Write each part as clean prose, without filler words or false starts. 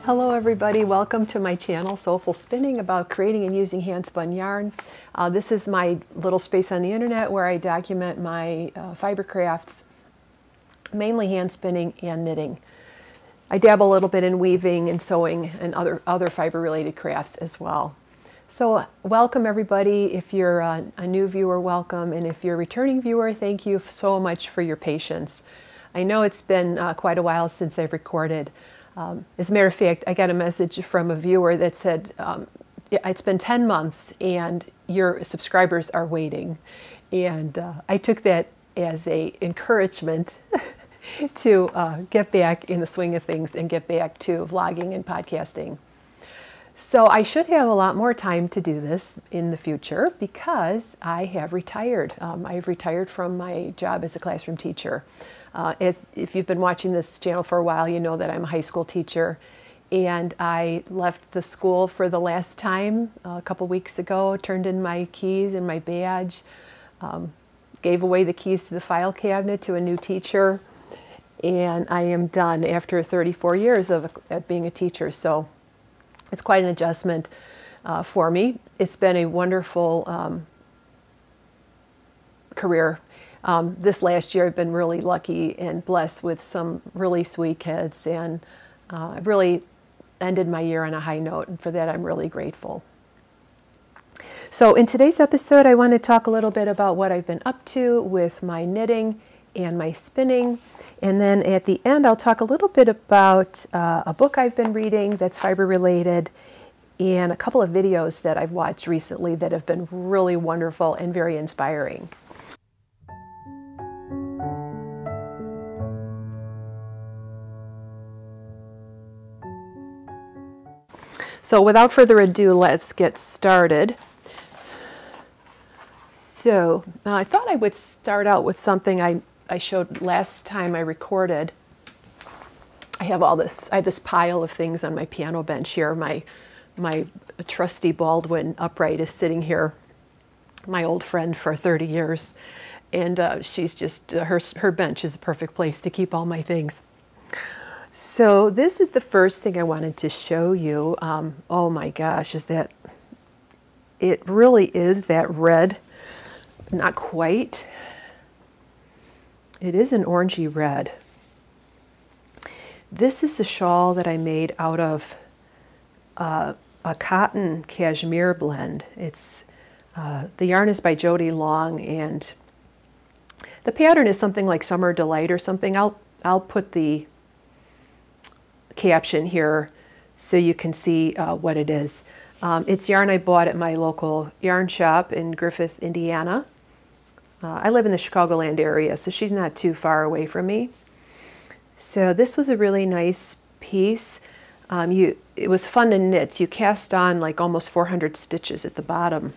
Hello everybody, welcome to my channel Soulful Spinning, about creating and using hand-spun yarn. This is my little space on the internet where I document my fiber crafts, mainly hand spinning and knitting. I dabble a little bit in weaving and sewing and other fiber related crafts as well. So welcome everybody. If you're a new viewer, welcome, and if you're a returning viewer, thank you so much for your patience. I know it's been quite a while since I've recorded. As a matter of fact, I got a message from a viewer that said, it's been 10 months and your subscribers are waiting. And I took that as an encouragement to get back in the swing of things and get back to vlogging and podcasting. So I should have a lot more time to do this in the future because I have retired. I've retired from my job as a classroom teacher. If you've been watching this channel for a while, you know that I'm a high school teacher, and I left the school for the last time a couple weeks ago, turned in my keys and my badge, gave away the keys to the file cabinet to a new teacher, and I am done after 34 years of being a teacher. So it's quite an adjustment for me. It's been a wonderful career. This last year I've been really lucky and blessed with some really sweet kids, and I've really ended my year on a high note, and for that I'm really grateful. So in today's episode I want to talk a little bit about what I've been up to with my knitting and my spinning, and then at the end I'll talk a little bit about a book I've been reading that's fiber related, and a couple of videos that I've watched recently that have been really wonderful and very inspiring. So without further ado, let's get started. So I thought I would start out with something I showed last time I recorded. I have this pile of things on my piano bench here. My trusty Baldwin upright is sitting here, my old friend for 30 years. And she's just, her bench is a perfect place to keep all my things. So this is the first thing I wanted to show you. Oh my gosh, it really is that red. Not quite. It is an orangey red. This is a shawl that I made out of a cotton cashmere blend. It's the yarn is by Jodi long, and the pattern is something like Summer Delight or something. I'll put the caption here so you can see what it is. It's yarn I bought at my local yarn shop in Griffith, Indiana. I live in the Chicagoland area, so she's not too far away from me. So this was a really nice piece. It was fun to knit. You cast on like almost 400 stitches at the bottom.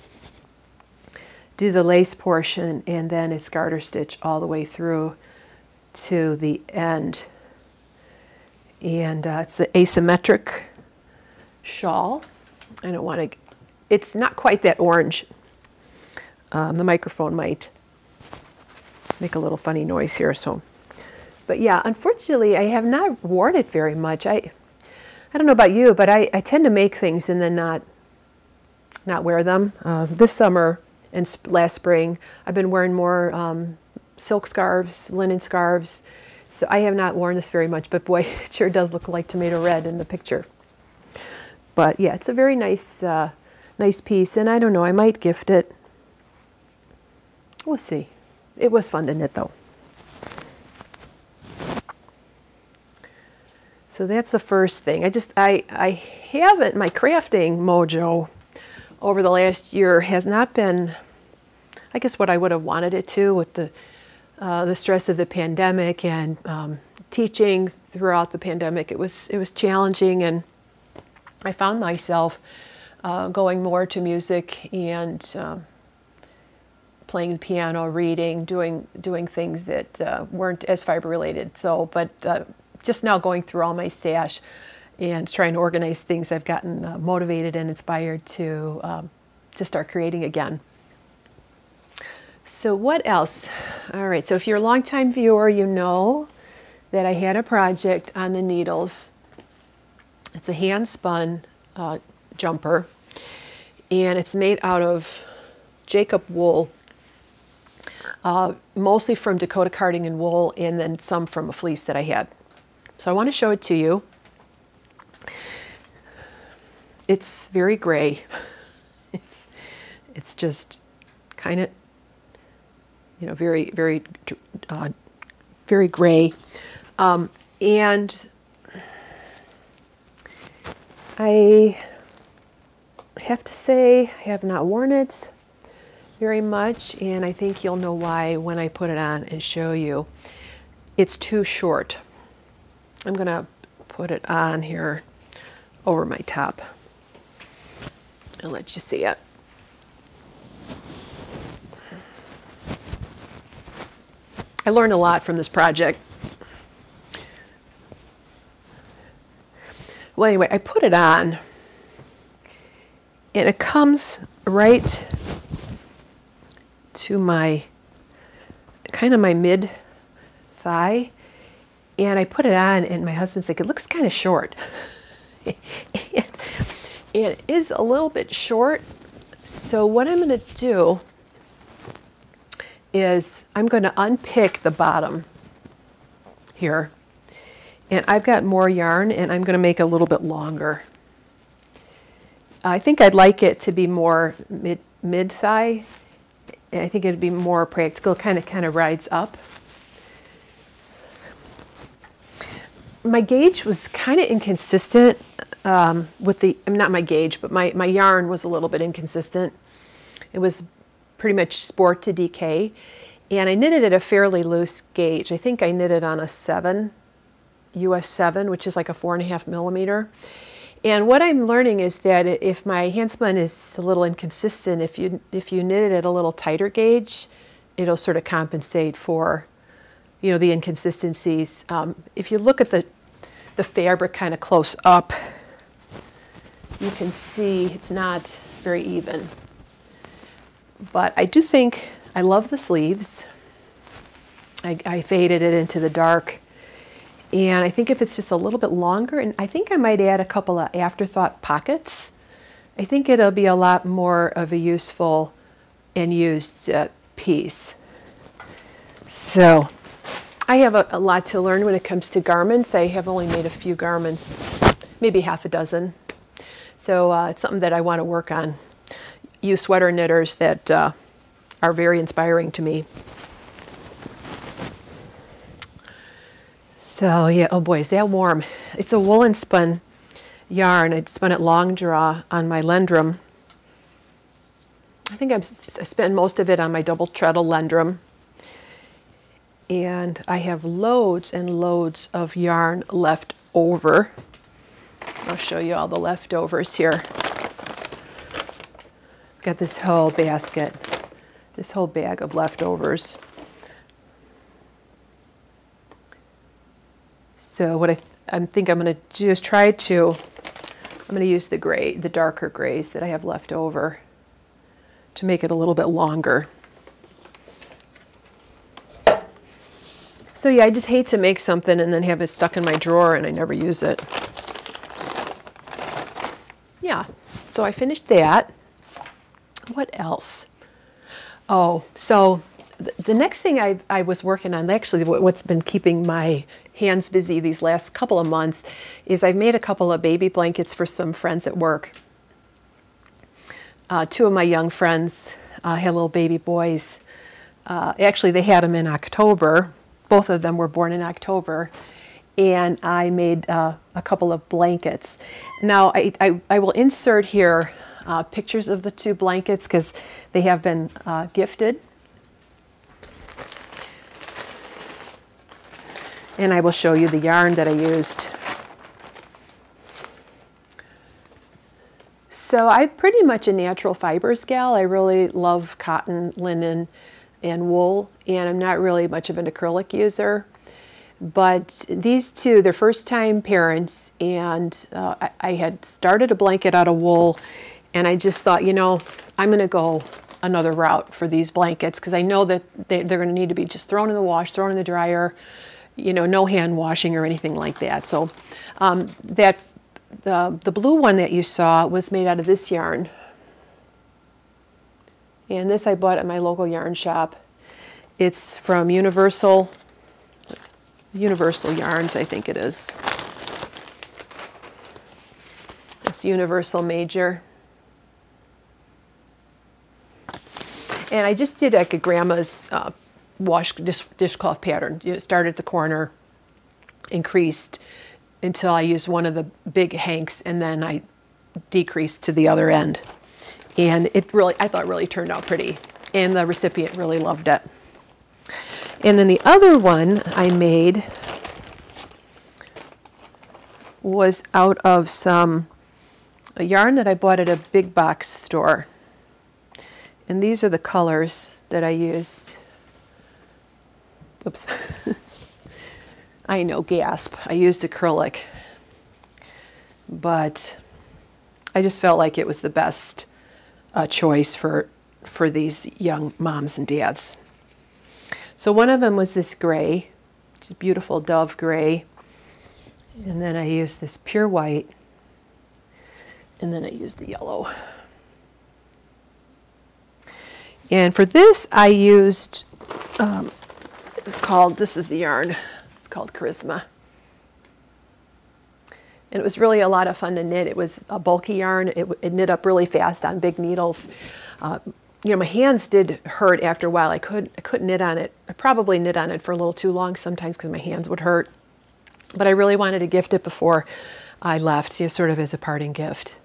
Do the lace portion, and then it's garter stitch all the way through to the end. And it's an asymmetric shawl. I don't want to, it's not quite that orange. The microphone might make a little funny noise here, so. But yeah, unfortunately, I have not worn it very much. I don't know about you, but I tend to make things and then not wear them. This summer and last spring, I've been wearing more silk scarves, linen scarves. So I have not worn this very much, but boy, it sure does look like tomato red in the picture. But yeah, it's a very nice, nice piece, and I don't know, I might gift it. We'll see. It was fun to knit though. So that's the first thing. I haven't, my crafting mojo over the last year has not been, I guess, what I would have wanted it to, with the stress of the pandemic and teaching throughout the pandemic. It was challenging, and I found myself going more to music and playing the piano, reading, doing things that weren't as fiber related. So, but just now going through all my stash and trying to organize things, I've gotten motivated and inspired to start creating again. So what else? All right, so if you're a longtime viewer, you know that I had a project on the needles It's a hand spun jumper, and it's made out of Jacob wool, mostly from Dakota carding and wool, and then some from a fleece that I had. So I want to show it to you. It's very gray. It's just kind of, you know, very gray, and I have to say I have not worn it very much, and I think you'll know why when I put it on and show you. It's too short. I'm gonna put it on here over my top and let you see it. I learned a lot from this project. Well, anyway, I put it on, and it comes right to my, kind of my mid thigh, and I put it on, and my husband's like, it looks kind of short. And it is a little bit short, so what I'm going to do is I'm going to unpick the bottom here, and I've got more yarn, and I'm going to make it a little bit longer. I think I'd like it to be more mid-thigh. I think it'd be more practical, kind of rides up. My gauge was kind of inconsistent with the, not my gauge, but my yarn was a little bit inconsistent. It was pretty much sport to DK, and I knitted at a fairly loose gauge. I think I knitted on a 7, US 7, which is like a 4.5 millimeter. And what I'm learning is that if my handspun is a little inconsistent, if you knit it at a little tighter gauge, it'll sort of compensate for, you know, the inconsistencies. If you look at the fabric kind of close up, you can see it's not very even. But I do think, I love the sleeves. I faded it into the dark. And I think if it's just a little bit longer, and I think I might add a couple of afterthought pockets, I think it'll be a lot more of a useful and used piece. So I have a lot to learn when it comes to garments. I have only made a few garments, maybe half a dozen. So it's something that I want to work on. You sweater knitters that are very inspiring to me. So yeah, oh boy, is that warm. It's a woolen spun yarn. I spun it long draw on my Lendrum. I think I spent most of it on my double treadle Lendrum. And I have loads and loads of yarn left over. I'll show you all the leftovers here. Got this whole basket, this whole bag of leftovers. So what I think I'm going to do is I'm going to use the gray, the darker grays that I have left over to make it a little bit longer. So yeah, I just hate to make something and then have it stuck in my drawer and I never use it. Yeah, so I finished that. What else? Oh, so the next thing I was working on, actually what's been keeping my hands busy these last couple of months, is I've made a couple of baby blankets for some friends at work. Two of my young friends had little baby boys. Actually, they had them in October. Both of them were born in October. And I made a couple of blankets. Now, I will insert here pictures of the two blankets because they have been gifted. And I will show you the yarn that I used. So I'm pretty much a natural fibers gal. I really love cotton, linen, and wool, and I'm not really much of an acrylic user. But these two, they're first-time parents, and I had started a blanket out of wool, and I just thought, you know, I'm going to go another route for these blankets because I know that they're going to need to be just thrown in the wash, thrown in the dryer, you know, no hand washing or anything like that. So that the blue one that you saw was made out of this yarn. And this I bought at my local yarn shop. It's from Universal Yarns, I think it is. It's Universal Major. And I just did like a grandma's dishcloth pattern. You start at the corner, increased until I used one of the big hanks, and then I decreased to the other end. And it really, I thought, really turned out pretty. And the recipient really loved it. And then the other one I made was out of a yarn that I bought at a big box store. And these are the colors that I used. Oops. I know, gasp. I used acrylic. But I just felt like it was the best choice for these young moms and dads. So one of them was this gray, just beautiful dove gray. And then I used this pure white. And then I used the yellow. And for this I used, this is the yarn, it's called Charisma. And it was really a lot of fun to knit. It was a bulky yarn. It knit up really fast on big needles. You know, my hands did hurt after a while. I couldn't knit on it. I probably knit on it for a little too long sometimes because my hands would hurt. But I really wanted to gift it before I left, you know, sort of as a parting gift.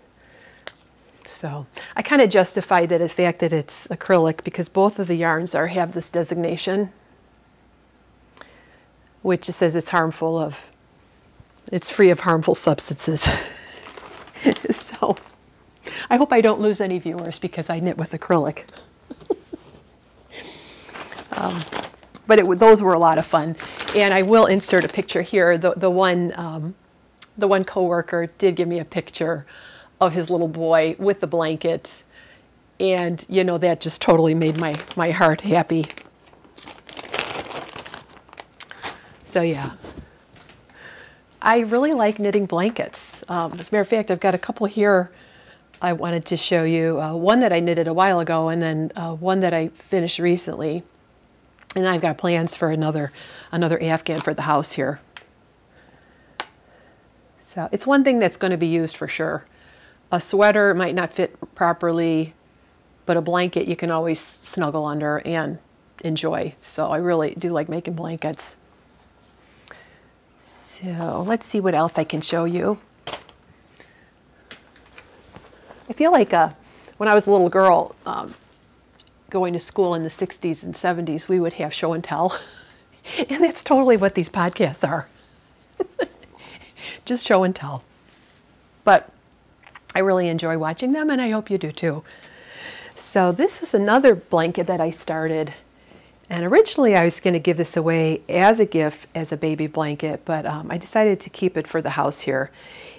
So I kind of justified the fact that it's acrylic because both of the yarns have this designation, which says it's it's free of harmful substances. So I hope I don't lose any viewers because I knit with acrylic. But those were a lot of fun. And I will insert a picture here. The one coworker did give me a picture of his little boy with the blanket. And, you know, that just totally made my heart happy. So, yeah. I really like knitting blankets. As a matter of fact, I've got a couple here I wanted to show you. One that I knitted a while ago, and then one that I finished recently. And I've got plans for another Afghan for the house here. So it's one thing that's going to be used for sure. A sweater might not fit properly, but a blanket you can always snuggle under and enjoy. So I really do like making blankets. So let's see what else I can show you. I feel like when I was a little girl, going to school in the 60s and 70s, we would have show and tell. And that's totally what these podcasts are. Just show and tell. But I really enjoy watching them, and I hope you do too. So this is another blanket that I started. And originally I was going to give this away as a gift, as a baby blanket, but I decided to keep it for the house here.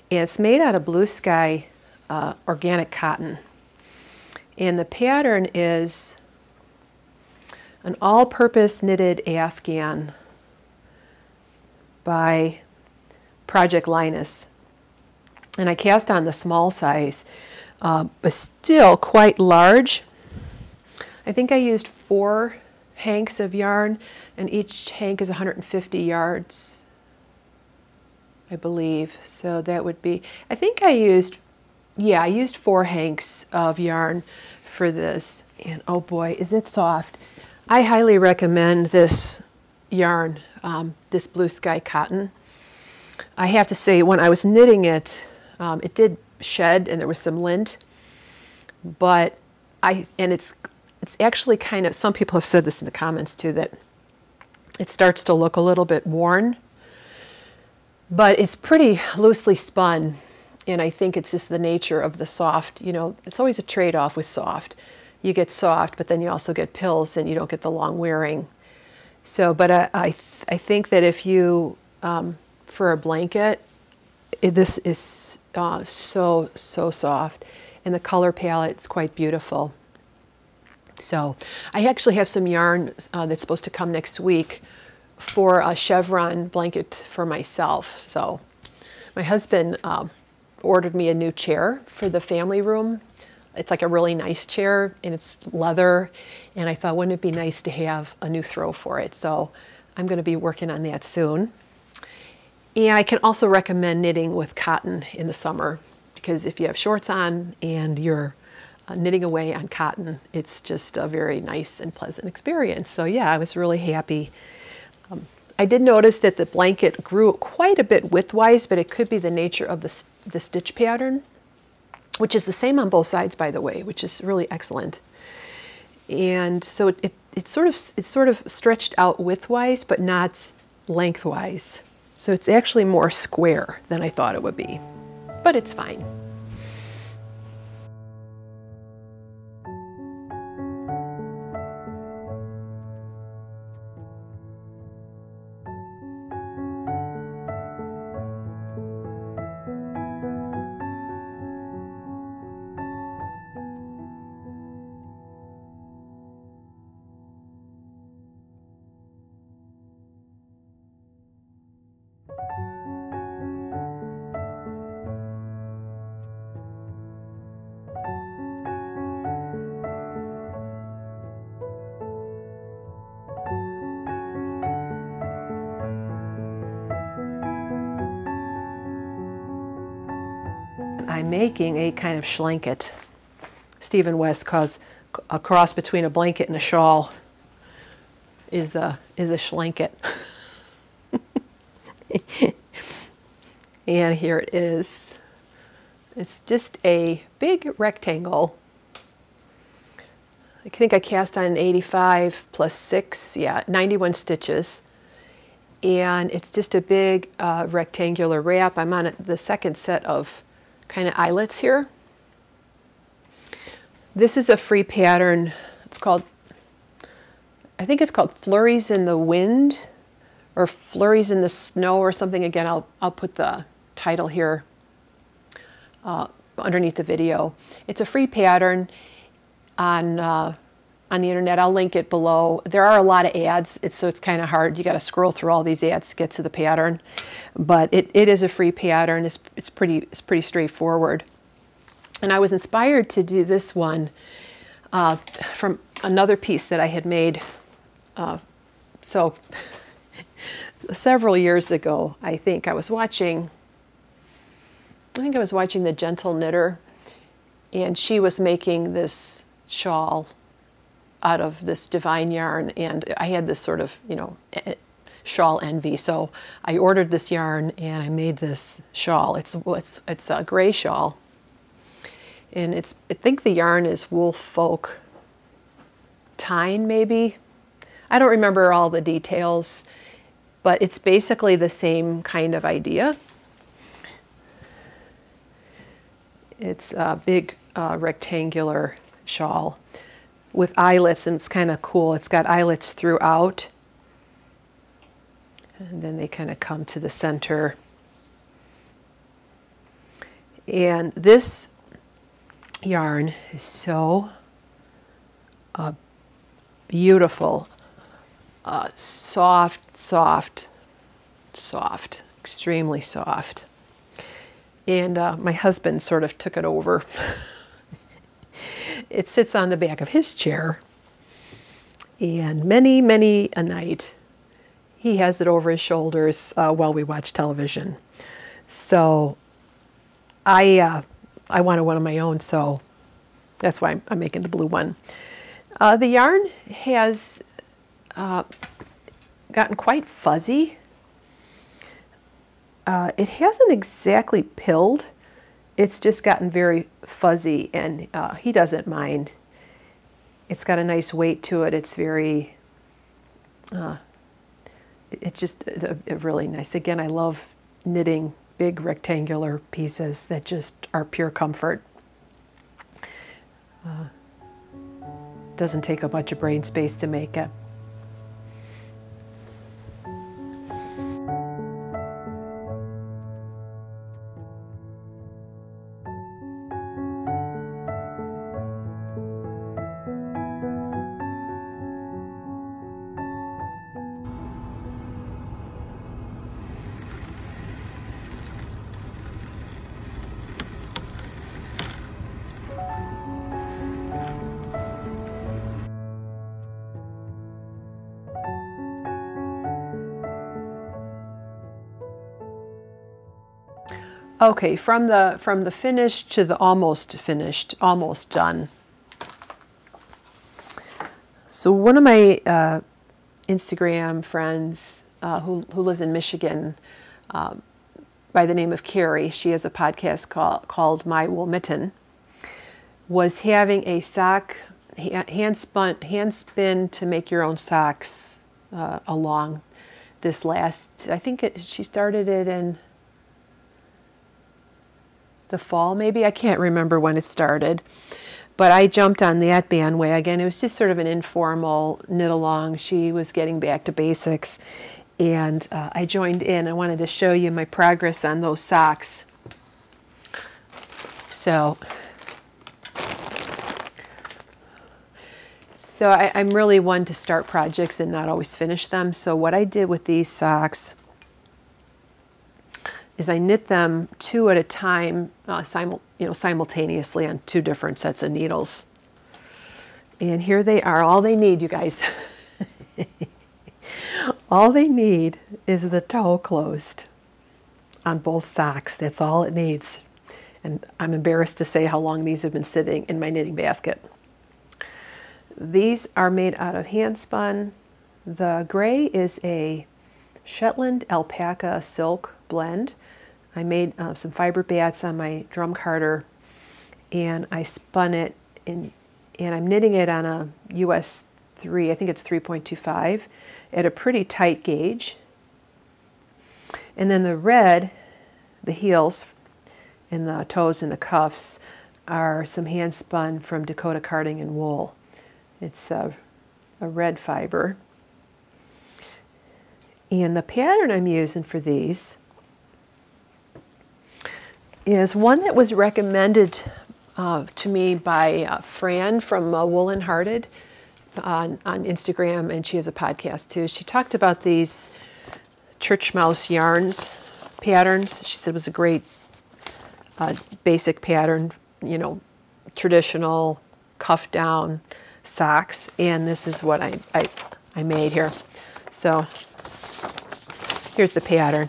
And it's made out of Blue Sky organic cotton. And the pattern is an all-purpose knitted Afghan by Project Linus. And I cast on the small size, but still quite large. I think I used 4 hanks of yarn, and each hank is 150 yards, I believe. So that would be, I think I used 4 hanks of yarn for this. And oh boy, is it soft. I highly recommend this yarn, this Blue Sky cotton. I have to say, when I was knitting it, it did shed and there was some lint, but it's actually kind of, some people have said this in the comments too, that it starts to look a little bit worn, but it's pretty loosely spun. And I think it's just the nature of the soft, you know, it's always a trade-off with soft. You get soft, but then you also get pills and you don't get the long wearing. So, but I think that if you, for a blanket, this is so soft. And the color palette is quite beautiful. So I actually have some yarn that's supposed to come next week for a chevron blanket for myself. So my husband ordered me a new chair for the family room. It's like a really nice chair, and it's leather, and I thought, wouldn't it be nice to have a new throw for it? So I'm going to be working on that soon. And I can also recommend knitting with cotton in the summer, because if you have shorts on and you're knitting away on cotton, it's just a very nice and pleasant experience. So yeah, I was really happy. I did notice that the blanket grew quite a bit widthwise, but it could be the nature of the stitch pattern, which is the same on both sides, by the way, which is really excellent. And so it sort of stretched out widthwise, but not lengthwise. So it's actually more square than I thought it would be, but it's fine. I'm making a kind of schlanket. Stephen West calls a cross between a blanket and a shawl is a schlanket. And here it is. It's just a big rectangle. I think I cast on 85 plus 6, yeah, 91 stitches. And it's just a big rectangular wrap. I'm on the second set of kind of eyelets here. This is a free pattern. It's called, I think it's called Flurries in the Wind or Flurries in the Snow or something. Again, I'll put the title here underneath the video. It's a free pattern on the internet. I'll link it below. There are a lot of ads, so it's kind of hard. You got to scroll through all these ads to get to the pattern, but it is a free pattern. It's pretty straightforward. And I was inspired to do this one from another piece that I had made. So several years ago, I think I was watching the Gentle Knitter, and she was making this shawl out of this divine yarn, and I had this sort of, shawl envy. So I ordered this yarn and I made this shawl. It's a gray shawl, and I think the yarn is Wool Folk Tyne, maybe. I don't remember all the details, but it's basically the same kind of idea. It's a big rectangular shawl with eyelets, and it's kind of cool. It's got eyelets throughout, and then they kind of come to the center. And this yarn is so beautiful, soft, extremely soft. And my husband sort of took it over. It sits on the back of his chair, and many a night he has it over his shoulders while we watch television. So I wanted one of my own, so that's why I'm making the blue one. The yarn has gotten quite fuzzy. It hasn't exactly pilled. It's just gotten very fuzzy, and he doesn't mind. It's got a nice weight to it. It's very, it's just really nice. Again, I love knitting big rectangular pieces that just are pure comfort. Doesn't take a bunch of brain space to make it. Okay, from the finished to the almost finished, almost done. So one of my Instagram friends who lives in Michigan by the name of Cary, she has a podcast called My Wool Mitten, was having a sock hand spin to make your own socks along this last, I think she started it in the fall maybe, I can't remember when it started, but I jumped on that bandwagon. It was just sort of an informal knit along. She was getting back to basics, and I joined in. I wanted to show you my progress on those socks. So I'm really one to start projects and not always finish them. So what I did with these socks is I knit them 2 at a time, simultaneously on 2 different sets of needles. And here they are, all they need, you guys. All they need is the toe closed on both socks. That's all it needs. And I'm embarrassed to say how long these have been sitting in my knitting basket. These are made out of handspun. The gray is a Shetland alpaca silk blend. I made some fiber bats on my drum carder, and I spun it in, and I'm knitting it on a US 3, I think it's 3.25, at a pretty tight gauge. And then the red, the heels and the toes and the cuffs, are some hand spun from Dakota Carding and Wool. It's a red fiber. And the pattern I'm using for these is one that was recommended to me by Fran from Woollen Hearted on Instagram, and she has a podcast too. She talked about these Churchmouse yarns patterns. She said it was a great basic pattern, you know, traditional cuff down socks, and this is what I made here. So here's the pattern.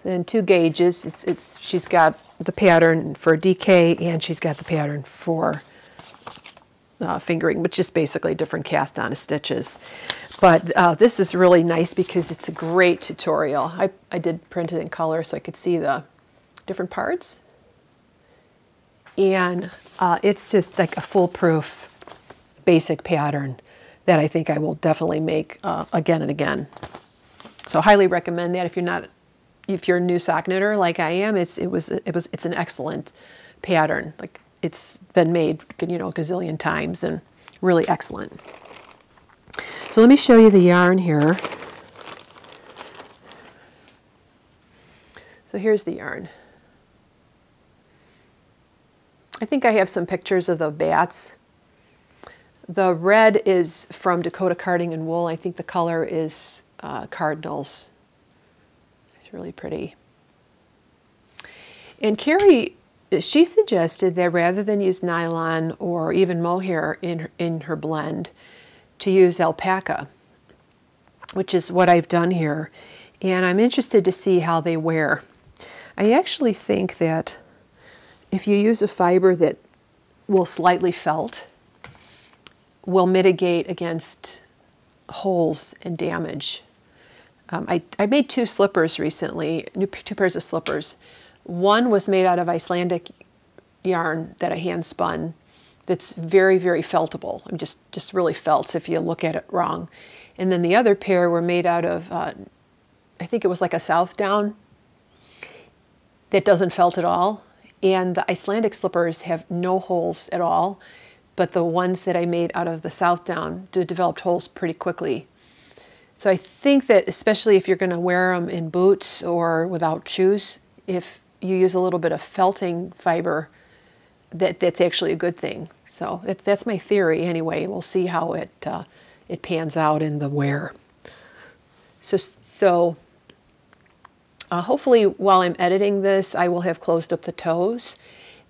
In 2 gauges, she's got the pattern for DK and she's got the pattern for fingering, which is basically different cast on stitches. But this is really nice because it's a great tutorial. I did print it in color so I could see the different parts. And it's just like a foolproof basic pattern that I think I will definitely make again and again. So highly recommend that if you're a new sock knitter like I am. It's an excellent pattern. Like, it's been made, you know, a gazillion times, and really excellent. So let me show you the yarn here. So here's the yarn. I think I have some pictures of the bats. The red is from Dakota Carding and Wool. I think the color is Cardinals. Really pretty. And Cary, she suggested that rather than use nylon or even mohair in her blend, to use alpaca, which is what I've done here. And I'm interested to see how they wear. I actually think that if you use a fiber that will slightly felt, will mitigate against holes and damage. I made 2 slippers recently, 2 pairs of slippers. One was made out of Icelandic yarn that I hand spun that's very, very feltable. Just really felt if you look at it wrong. And then the other pair were made out of, I think it was like a south down that doesn't felt at all. And the Icelandic slippers have no holes at all, but the ones that I made out of the south down developed holes pretty quickly. So I think that especially if you're going to wear them in boots or without shoes, if you use a little bit of felting fiber, that's actually a good thing. So that's my theory anyway. We'll see how it pans out in the wear. So hopefully while I'm editing this, I will have closed up the toes,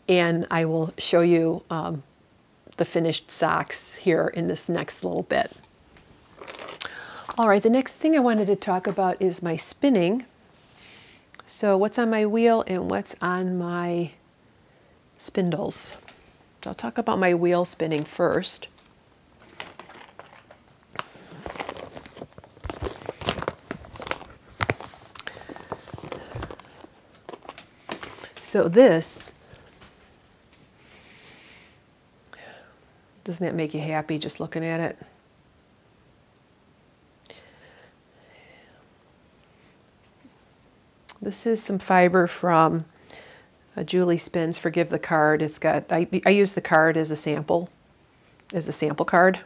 and I will show you the finished socks here in this next little bit. All right, the next thing I wanted to talk about is my spinning. So what's on my wheel and what's on my spindles. So I'll talk about my wheel spinning first. So this, doesn't that make you happy just looking at it? This is some fiber from JulieSpins. Forgive the card. It's got, I use the card as a sample card.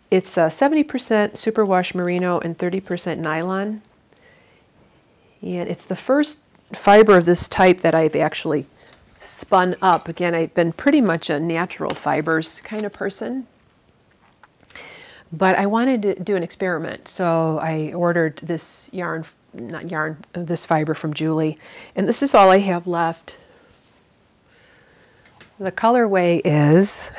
It's 70% superwash merino and 30% nylon. And it's the first fiber of this type that I've actually spun up. Again, I've been pretty much a natural fibers kind of person, but I wanted to do an experiment. So I ordered this yarn, not yarn, this fiber from Julie, and this is all I have left. The colorway is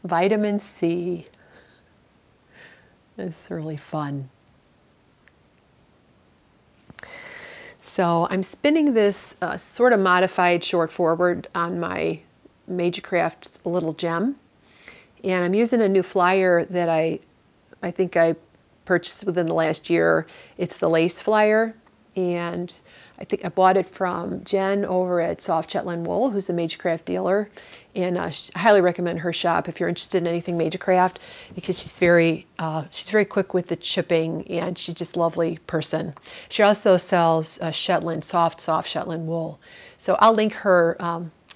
Vitamin C. It's really fun. So I'm spinning this sort of modified short forward on my Majacraft Little Gem. And I'm using a new flyer that I think I purchased within the last year. It's the lace flyer. And I think I bought it from Jen over at Shetland Wool, who's a Majacraft dealer. And I highly recommend her shop if you're interested in anything Majacraft, because she's very quick with the shipping, and she's just a lovely person. She also sells Shetland, soft Shetland wool. So I'll link her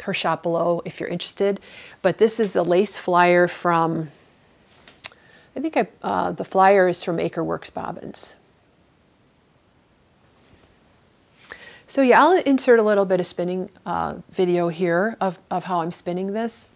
her shop below if you're interested. But this is a lace flyer from, I think the flyer is from Acre Works Bobbins. So yeah, I'll insert a little bit of spinning video here of how I'm spinning this.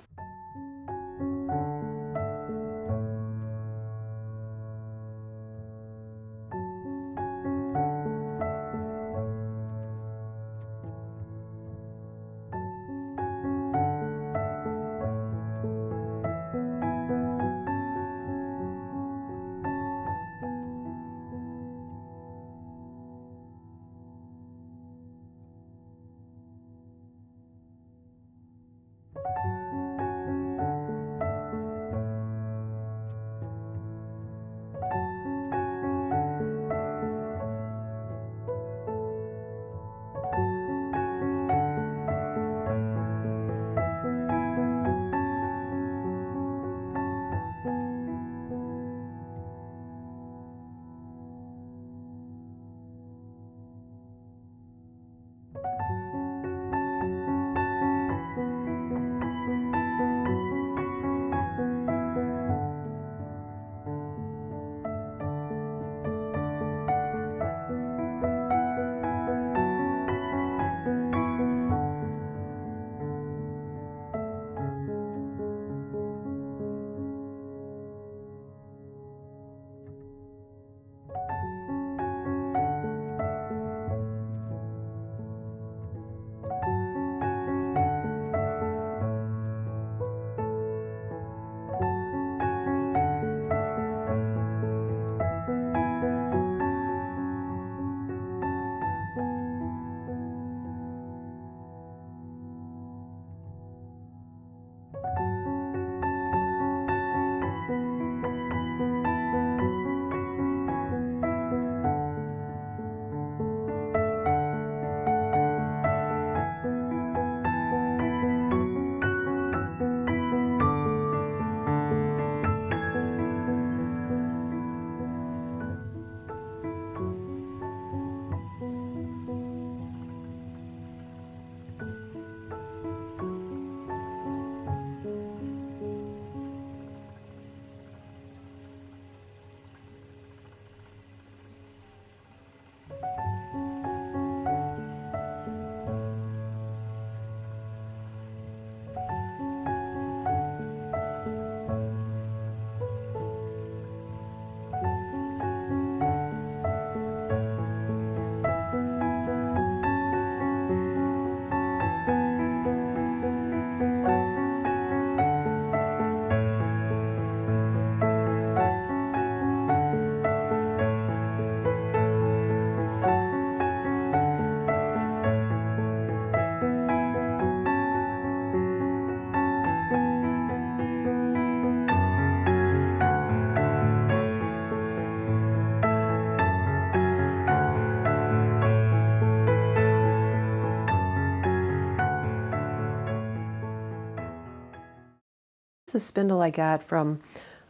a spindle I got from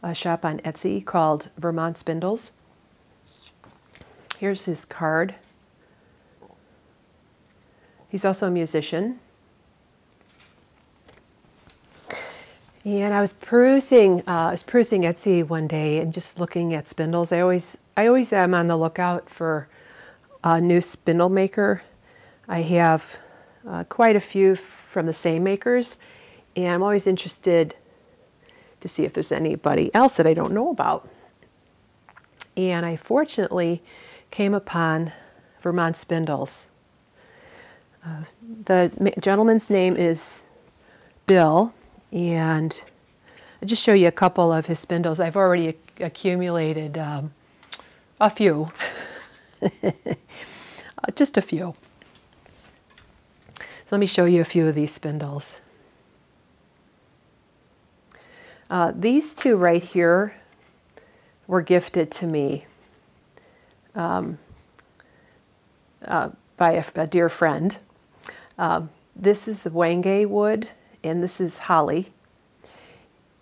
a shop on Etsy called Vermont Spindles. Here's his card. He's also a musician. And I was perusing Etsy one day and just looking at spindles. I always am on the lookout for a new spindle maker. I have quite a few from the same makers, and I'm always interested to see if there's anybody else that I don't know about. And I fortunately came upon Vermont Spindles. The gentleman's name is Bill, and I'll just show you a couple of his spindles. I've already accumulated a few, just a few. So let me show you a few of these spindles. These two right here were gifted to me by a dear friend. This is the Wenge wood, and this is holly.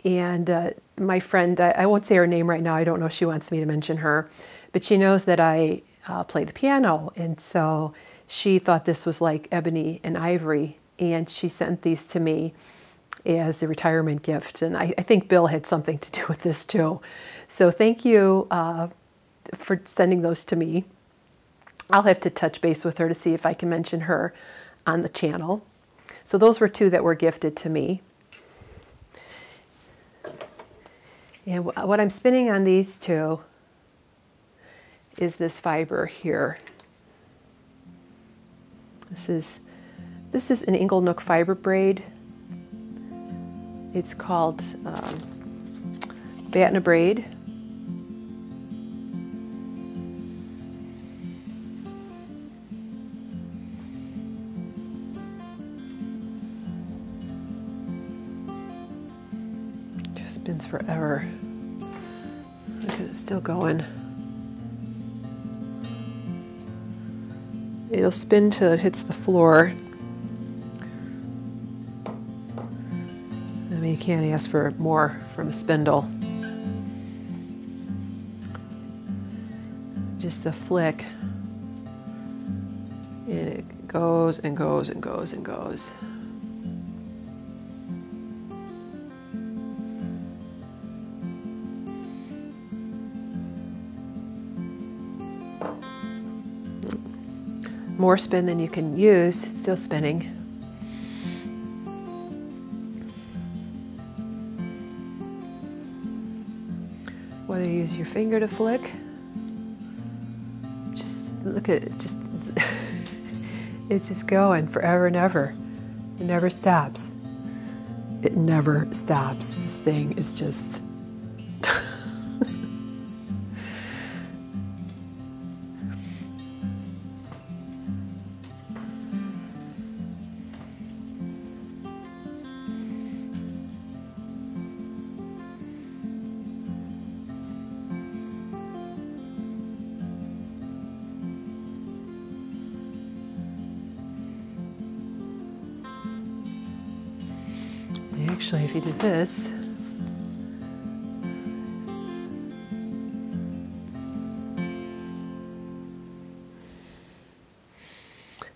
And my friend, I won't say her name right now, I don't know if she wants me to mention her, but she knows that I play the piano, and so she thought this was like ebony and ivory, and she sent these to me as a retirement gift, and I think Bill had something to do with this too. So thank you for sending those to me. I'll have to touch base with her to see if I can mention her on the channel. So those were two that were gifted to me. And what I'm spinning on these two is this fiber here. This is an Inglenook fiber braid. It's called Batna braid. Just spins forever. Look at it, still going. It'll spin till it hits the floor. I mean, you can't ask for more from a spindle. Just a flick, and it goes and goes and goes and goes. More spin than you can use, it's still spinning. Whether you use your finger to flick, just look at it, it's just going forever and ever. It never stops. It never stops. This thing is just actually, if you do this,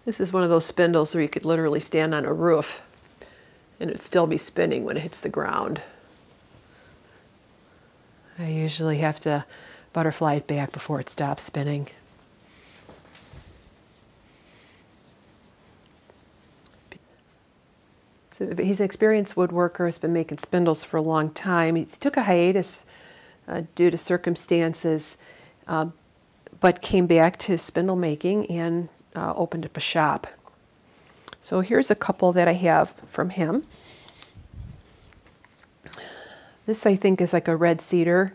this is one of those spindles where you could literally stand on a roof and it'd still be spinning when it hits the ground. I usually have to butterfly it back before it stops spinning. So he's an experienced woodworker, has been making spindles for a long time. He took a hiatus due to circumstances, but came back to spindle making and opened up a shop. So here's a couple that I have from him. This I think is like a red cedar.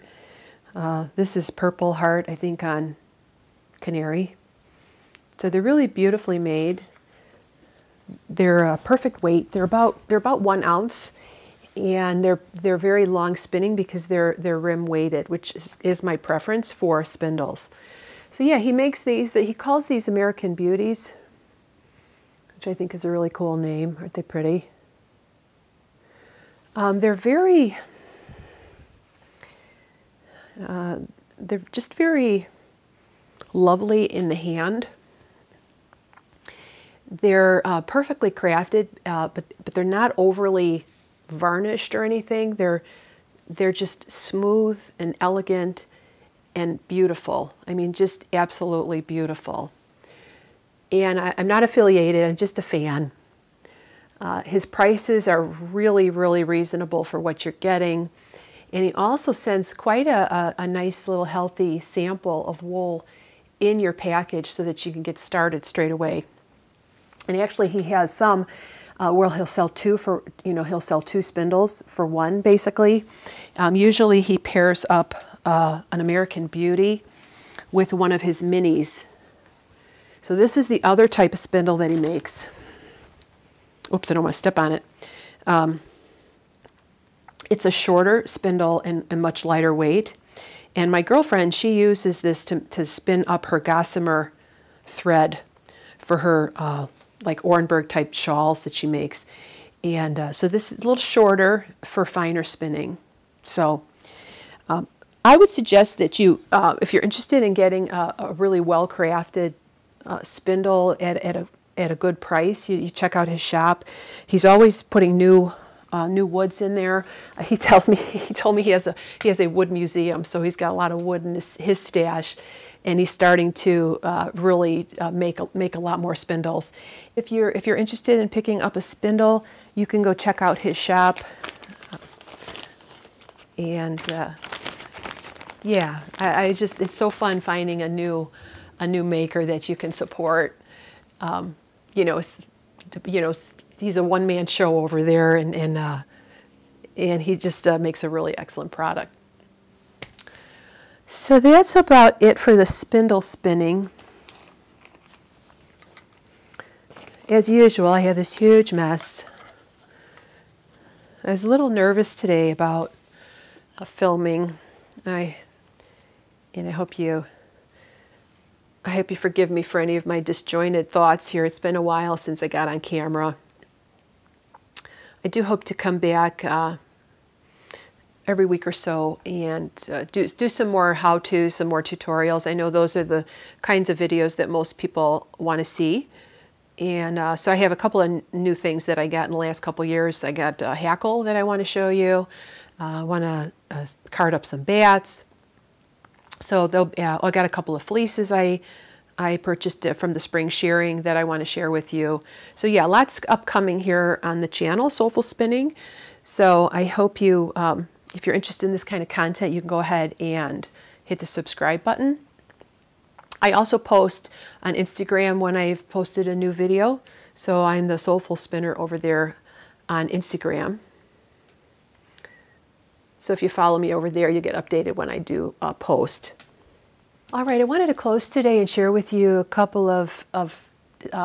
This is purple heart, I think, on canary. So they're really beautifully made. They're a perfect weight. They're about 1 ounce, and they're very long spinning because they're rim weighted, which is my preference for spindles. So yeah, he makes these. He calls these American Beauties, which I think is a really cool name. Aren't they pretty? They're just very lovely in the hand. They're perfectly crafted, but they're not overly varnished or anything. They're just smooth and elegant and beautiful. I mean, just absolutely beautiful. And I'm not affiliated, I'm just a fan. His prices are really, really reasonable for what you're getting. And he also sends quite a nice little healthy sample of wool in your package so that you can get started straight away. And actually he has some where he'll sell two for, he'll sell 2 spindles for one basically. Usually he pairs up an American Beauty with one of his minis. So this is the other type of spindle that he makes. Oops, I don't want to step on it. It's a shorter spindle and much lighter weight. And my girlfriend, she uses this to spin up her gossamer thread for her like Orenburg type shawls that she makes. And so this is a little shorter for finer spinning. So I would suggest that you, if you're interested in getting a really well crafted spindle at a good price, you check out his shop. He's always putting new woods in there. He told me he has a wood museum, so he's got a lot of wood in his stash, and he's starting to really make a lot more spindles. If you're interested in picking up a spindle, you can go check out his shop. And yeah, it's so fun finding a new maker that you can support. He's a one-man show over there, and he just makes a really excellent product. So that's about it for the spindle spinning. As usual, I have this huge mess. I was a little nervous today about filming. I hope you forgive me for any of my disjointed thoughts here. It's been a while since I got on camera. I do hope to come back every week or so and do some more how-tos, some more tutorials. I know those are the kinds of videos that most people want to see. And so I have a couple of new things that I got in the last couple years. I got a hackle that I want to show you. I want to card up some bats. So I got a couple of fleeces I purchased from the spring shearing that I want to share with you. So yeah, lots upcoming here on the channel, Soulful Spinning. So I hope you, if you're interested in this kind of content, you can go ahead and hit the subscribe button. I also post on Instagram when I've posted a new video. So I'm the Soulful Spinner over there on Instagram. So if you follow me over there, you get updated when I do post. All right, I wanted to close today and share with you a couple of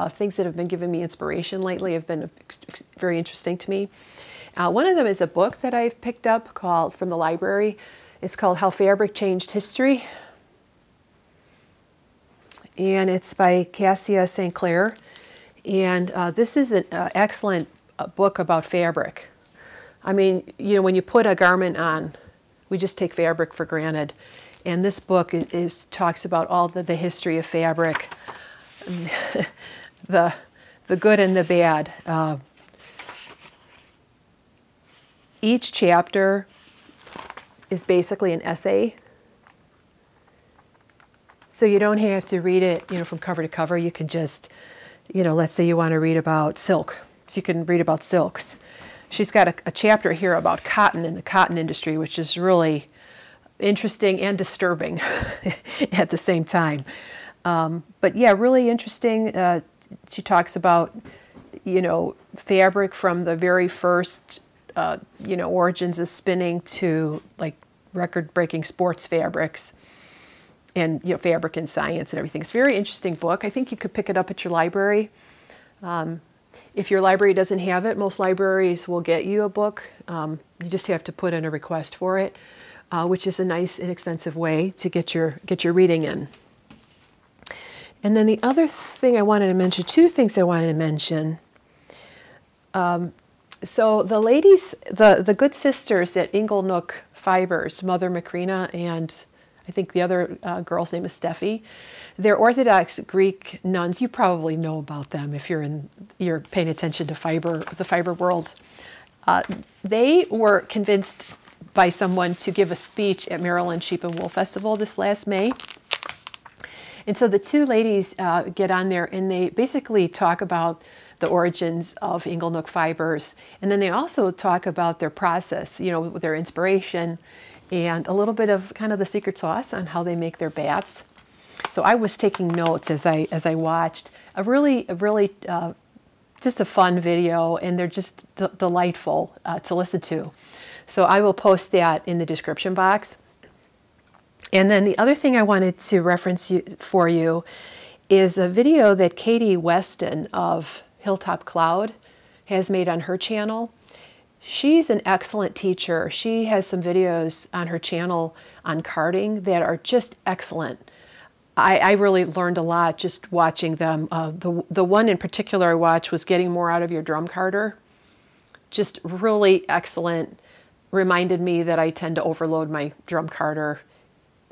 things that have been giving me inspiration lately, have been very interesting to me. One of them is a book that I've picked up from the library. It's called How Fabric Changed History. And it's by Cassia St. Clair. And this is an excellent book about fabric. I mean, when you put a garment on, we just take fabric for granted. And this book talks about all the history of fabric, the good and the bad. Each chapter is basically an essay. So you don't have to read it, from cover to cover. You can just, let's say you want to read about silk. So you can read about silks. She's got a chapter here about cotton and the cotton industry, which is really interesting and disturbing at the same time. But yeah, really interesting. She talks about, fabric from the very first, origins of spinning to like record-breaking sports fabrics. And fabric and science and everything. It's a very interesting book. I think you could pick it up at your library. If your library doesn't have it, most libraries will get you a book. You just have to put in a request for it, which is a nice, inexpensive way to get your reading in. And then the other thing I wanted to mention, two things I wanted to mention. So the ladies, the good sisters at Inglenook Fibers, Mother Macrina and I think the other girl's name is Steffi, they're Orthodox Greek nuns. You probably know about them if you're paying attention to the fiber world. They were convinced by someone to give a speech at Maryland Sheep and Wool Festival this last May. And so the two ladies get on there and they basically talk about the origins of Inglenook Fibers. And then they also talk about their process, you know, their inspiration and a little bit of kind of the secret sauce on how they make their bats. So I was taking notes as I watched. A really just a fun video, and they're just delightful to listen to. So I will post that in the description box. And then the other thing I wanted to reference for you is a video that Katie Weston of Hilltop Cloud has made on her channel. She's an excellent teacher. She has some videos on her channel on carding that are just excellent. I really learned a lot just watching them. The one in particular I watched was getting more out of your drum carder. Just really excellent. Reminded me that I tend to overload my drum carder.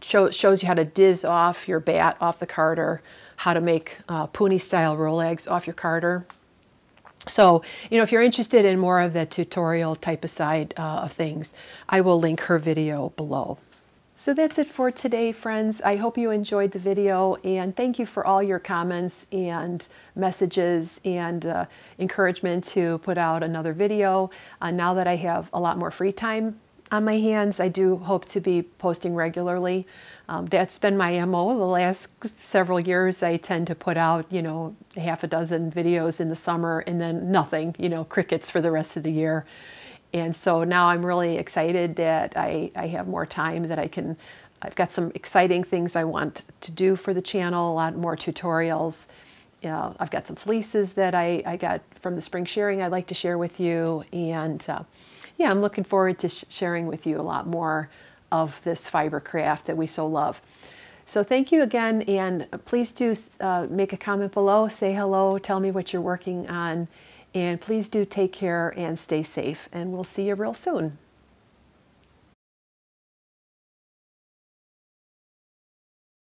Shows you how to diz off your bat off the carder, how to make pony style roll eggs off your carder. So, you know, if you're interested in more of the tutorial type of side of things, I will link her video below. So that's it for today, friends. I hope you enjoyed the video, and thank you for all your comments and messages and encouragement to put out another video. Now that I have a lot more free time on my hands, I do hope to be posting regularly. That's been my MO the last several years. I tend to put out, you know, half a dozen videos in the summer and then nothing, you know, crickets for the rest of the year. And so now I'm really excited that I have more time, that I've got some exciting things I want to do for the channel, a lot more tutorials. I've got some fleeces that I got from the spring shearing I'd like to share with you. And yeah, I'm looking forward to sharing with you a lot more of this fiber craft that we so love. So thank you again, and please do make a comment below, say hello, tell me what you're working on, and please do take care and stay safe, and we'll see you real soon.